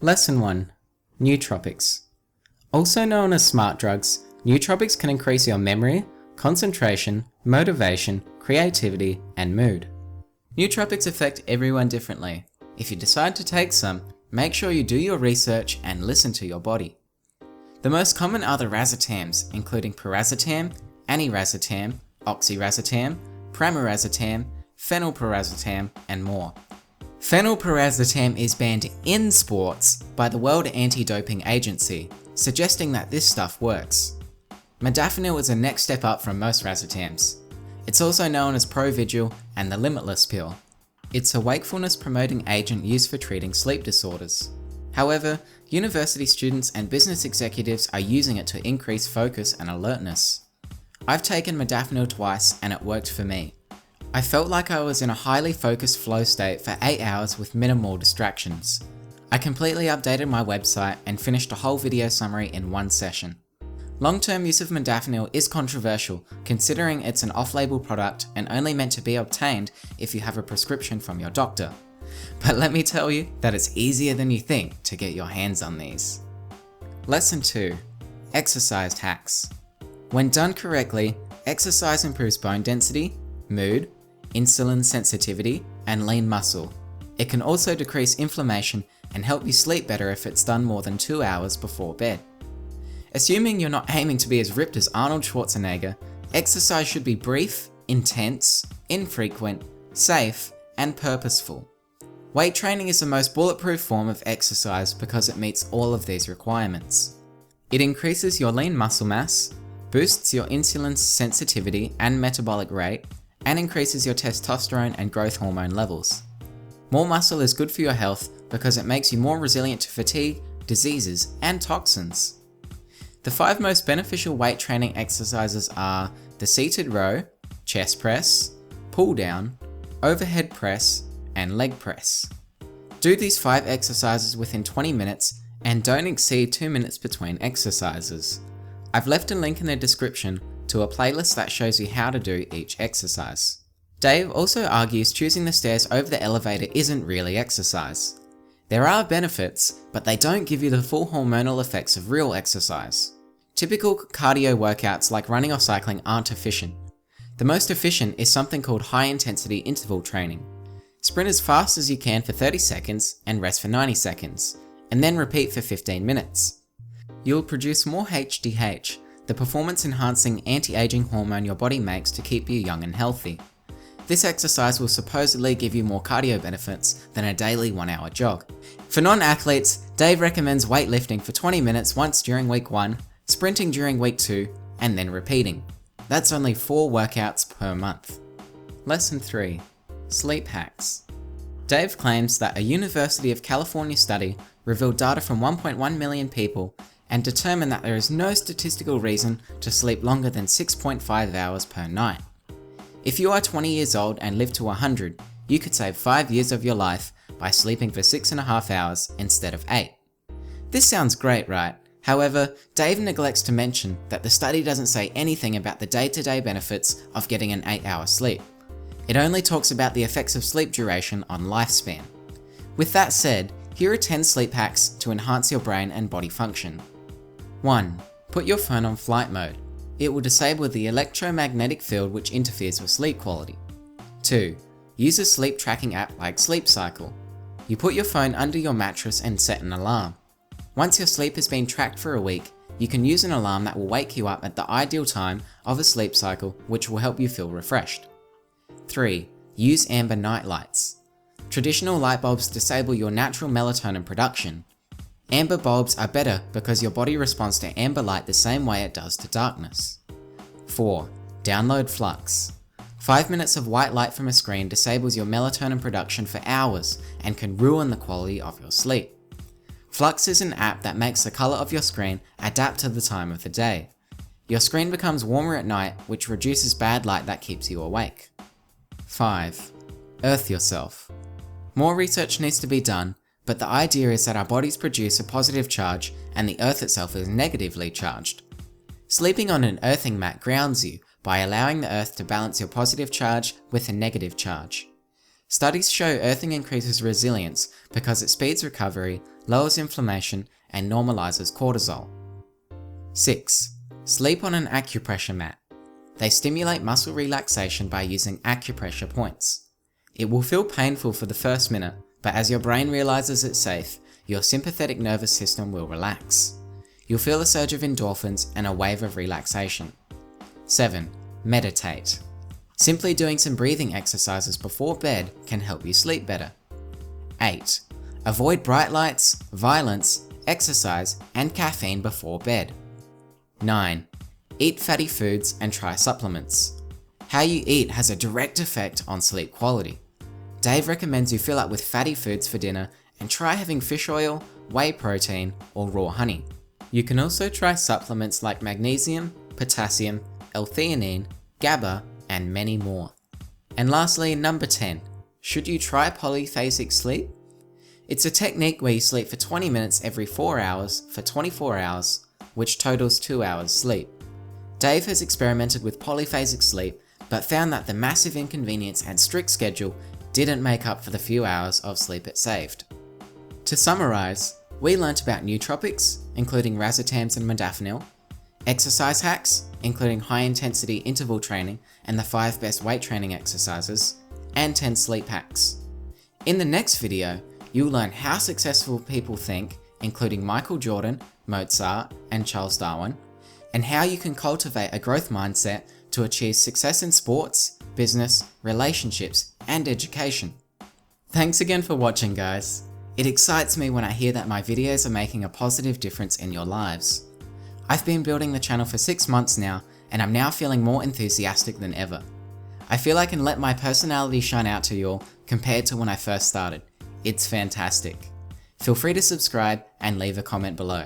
Lesson 1. Nootropics. Also known as smart drugs, nootropics can increase your memory, concentration, motivation, creativity, and mood. Nootropics affect everyone differently. If you decide to take some, make sure you do your research and listen to your body. The most common are the razotams, including piracetam, aniracetam, oxiracetam, pramiracetam, phenylpiracetam, and more. Phenylpiracetam is banned in sports by the World Anti-Doping Agency, suggesting that this stuff works. Modafinil is a next step up from most razotams. It's also known as Provigil and the Limitless pill. It's a wakefulness-promoting agent used for treating sleep disorders. However, university students and business executives are using it to increase focus and alertness. I've taken modafinil twice and it worked for me. I felt like I was in a highly focused flow state for 8 hours with minimal distractions. I completely updated my website and finished a whole video summary in one session. Long-term use of modafinil is controversial, considering it's an off-label product and only meant to be obtained if you have a prescription from your doctor. But let me tell you that it's easier than you think to get your hands on these. Lesson 2. Exercise hacks. When done correctly, exercise improves bone density, mood, insulin sensitivity, and lean muscle. It can also decrease inflammation and help you sleep better if it's done more than 2 hours before bed. Assuming you're not aiming to be as ripped as Arnold Schwarzenegger, exercise should be brief, intense, infrequent, safe, and purposeful. Weight training is the most bulletproof form of exercise because it meets all of these requirements. It increases your lean muscle mass, boosts your insulin sensitivity and metabolic rate, and increases your testosterone and growth hormone levels. More muscle is good for your health because it makes you more resilient to fatigue, diseases, and toxins. The 5 most beneficial weight training exercises are the seated row, chest press, pull down, overhead press, and leg press. Do these 5 exercises within 20 minutes and don't exceed 2 minutes between exercises. I've left a link in the description to a playlist that shows you how to do each exercise. Dave also argues choosing the stairs over the elevator isn't really exercise. There are benefits, but they don't give you the full hormonal effects of real exercise. Typical cardio workouts like running or cycling aren't efficient. The most efficient is something called high-intensity interval training. Sprint as fast as you can for 30 seconds and rest for 90 seconds, and then repeat for 15 minutes. You'll produce more HGH, the performance-enhancing anti-aging hormone your body makes to keep you young and healthy. This exercise will supposedly give you more cardio benefits than a daily 1-hour jog. For non-athletes, Dave recommends weightlifting for 20 minutes once during week 1, sprinting during week 2, and then repeating. That's only 4 workouts per month. Lesson 3. Sleep hacks. Dave claims that a University of California study revealed data from 1.1 million people and determined that there is no statistical reason to sleep longer than 6.5 hours per night. If you are 20 years old and live to 100, you could save 5 years of your life by sleeping for 6.5 hours instead of 8. This sounds great, right? However, Dave neglects to mention that the study doesn't say anything about the day-to-day benefits of getting an 8-hour sleep. It only talks about the effects of sleep duration on lifespan. With that said, here are 10 sleep hacks to enhance your brain and body function. 1. Put your phone on flight mode. It will disable the electromagnetic field which interferes with sleep quality. 2. Use a sleep tracking app like Sleep Cycle. You put your phone under your mattress and set an alarm. Once your sleep has been tracked for a week, you can use an alarm that will wake you up at the ideal time of a sleep cycle, which will help you feel refreshed. 3. Use amber night lights. Traditional light bulbs disable your natural melatonin production. Amber bulbs are better because your body responds to amber light the same way it does to darkness. 4. Download Flux. 5 minutes of white light from a screen disables your melatonin production for hours and can ruin the quality of your sleep. Flux is an app that makes the color of your screen adapt to the time of the day. Your screen becomes warmer at night, which reduces bad light that keeps you awake. 5. Earth yourself. More research needs to be done, but the idea is that our bodies produce a positive charge and the earth itself is negatively charged. Sleeping on an earthing mat grounds you by allowing the earth to balance your positive charge with a negative charge. Studies show earthing increases resilience because it speeds recovery, lowers inflammation, and normalizes cortisol. 6. Sleep on an acupressure mat. They stimulate muscle relaxation by using acupressure points. It will feel painful for the first minute, but as your brain realizes it's safe, your sympathetic nervous system will relax. You'll feel a surge of endorphins and a wave of relaxation. 7. Meditate. Simply doing some breathing exercises before bed can help you sleep better. 8. Avoid bright lights, violence, exercise, and caffeine before bed. 9. Eat fatty foods and try supplements. How you eat has a direct effect on sleep quality. Dave recommends you fill up with fatty foods for dinner and try having fish oil, whey protein, or raw honey. You can also try supplements like magnesium, potassium, L-theanine, GABA, and many more. And lastly, number 10. Should you try polyphasic sleep? It's a technique where you sleep for 20 minutes every 4 hours for 24 hours, which totals 2 hours sleep. Dave has experimented with polyphasic sleep, but found that the massive inconvenience and strict schedule didn't make up for the few hours of sleep it saved. To summarize, we learnt about nootropics, including razotams and modafinil, exercise hacks, including high-intensity interval training and the 5 best weight training exercises, and 10 sleep hacks. In the next video, you'll learn how successful people think, including Michael Jordan, Mozart, and Charles Darwin, and how you can cultivate a growth mindset to achieve success in sports, business, relationships, and education. Thanks again for watching, guys. It excites me when I hear that my videos are making a positive difference in your lives. I've been building the channel for 6 months now, and I'm now feeling more enthusiastic than ever. I feel I can let my personality shine out to you all compared to when I first started. It's fantastic. Feel free to subscribe and leave a comment below.